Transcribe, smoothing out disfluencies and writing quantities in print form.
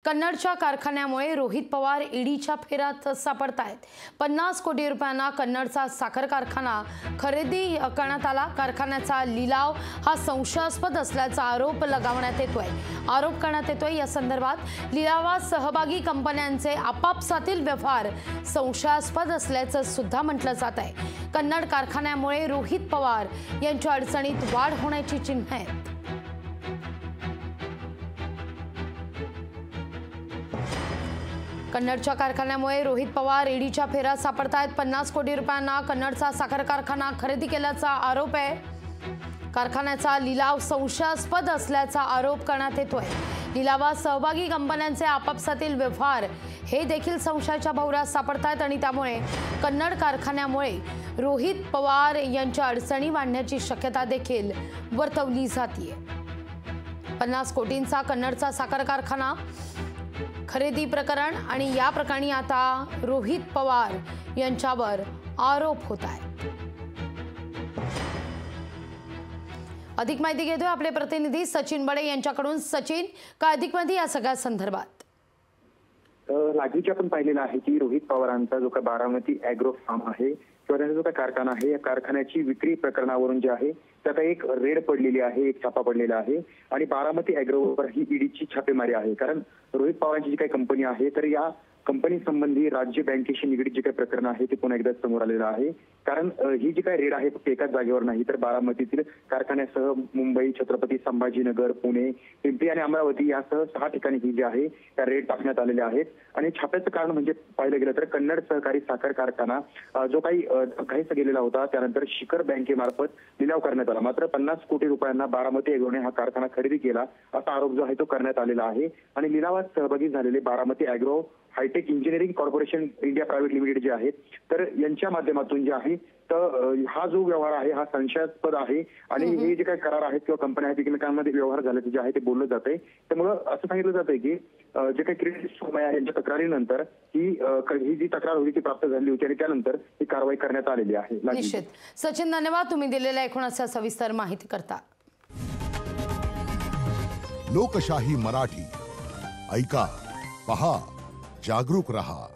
कन्नडच्या कारखान्यामुळे रोहित पवार ईडीच्या फेऱ्यात सापडतायत। 50 कोटी रुपयांना कन्नडचा साखर कारखाना खरेदी करण्यात आला। कारखान्याचा लिलाव हा संशयास्पद असल्याचा आरोप करण्यात येतोय। या संदर्भात लिलावात सहभागी कंपन्यांचे आपापसातील व्यवहार संशयास्पद असल्याचं सुद्धा म्हटलं जात आहे। कन्नड कारखान्यामुळे रोहित पवार यांच्या अडचणीत वाढ होण्याची चिन्ह आहेत। कन्नडच्या कारखान्यामुळे रोहित पवार ईडीच्या फेऱ्यात सापडतायत। 50 कोटी रुपयांना कन्नडचा साखर कारखाना खरेदी केल्याचा आरोप आहे। कारखान्याचा लिलाव संशयास्पद असल्याचा आरोप करण्यात येतोय। लिलावात सहभागी कंपन्यांचे आपापसातील व्यवहार हे देखील संशयाच्या भोवऱ्यात सापडतायत आणि त्यामुळे कन्नड कारखान्यामुळे रोहित पवार यांच्या अडचणी वाढण्याची शक्यता देखील वर्तवली जाते। 50 कोटींचा कन्नडचा साखर कारखाना खरेदी प्रकरण आणि या प्रकरणी आता रोहित पवार यांच्यावर आरोप होत आहेत। अधिक माहिती घेतोय आपले प्रतिनिधी सचिन बडे यांच्याकडून। सचिन, काय अधिक माहिती या सगळ्या संदर्भात? लागलीच आपण पाहिलेलं आहे की रोहित पवारांचा जो का बारामती ॲग्रो फार्म आहे किंवा त्यांचा जो काय कारखाना आहे, या कारखान्याची विक्री प्रकरणावरून जे आहे त्यात एक रेड पडलेली आहे, एक छापा पडलेला आहे आणि बारामती ॲग्रोवर ही ईडीची छापेमारी आहे। कारण रोहित पवारांची जी काही कंपनी आहे तर या कंपनी संबंधी राज्य बँकेशी निगडीत जे काही प्रकरण आहे ते पुन्हा एकदा समोर आलेलं आहे। कारण ही जी काही रेड आहे फक्त एकाच जागेवर नाही तर बारामतीतील कारखान्यासह मुंबई, छत्रपती संभाजीनगर, पुणे, पिंपरी आणि अमरावती यासह 6 ठिकाणी ही जी आहे त्या रेड टाकण्यात आलेल्या आहेत। आणि छाप्याचं कारण म्हणजे पाहिलं गेलं तर कन्नड सहकारी साखर कारखाना जो काही घाईस गेलेला होता त्यानंतर शिखर बँकेमार्फत लिलाव करण्यात आला। मात्र 50 कोटी रुपयांना बारामती ॲग्रोने हा कारखाना खरेदी केला असा आरोप जो आहे तो करण्यात आलेला आहे। आणि लिलावात सहभागी झालेले Baramati agro hitech engineering corporation India private limited जे आहे तर यांच्या माध्यमातून जे आहे तर हा जो व्यवहार आहे हा संशयास्पद आहे आणि हे जे काही करार आहेत किंवा कंपन्या आहेत एकमेकांमध्ये व्यवहार झाल्याचे जे आहे ते बोललं जात आहे। त्यामुळे असं सांगितलं जात आहे की जे काही क्रेडिट सोमय यांच्या तक्रारीनंतर ही जी तक्रार होती ती प्राप्त झाली होती आणि त्यानंतर ही कारवाई करण्यात आलेली आहे। निश्चित सचिन, धन्यवाद तुम्ही दिलेल्या एकूणच सविस्तर माहिती करता। लोकशाही मराठी ऐका, पहा, जागरूक रहा।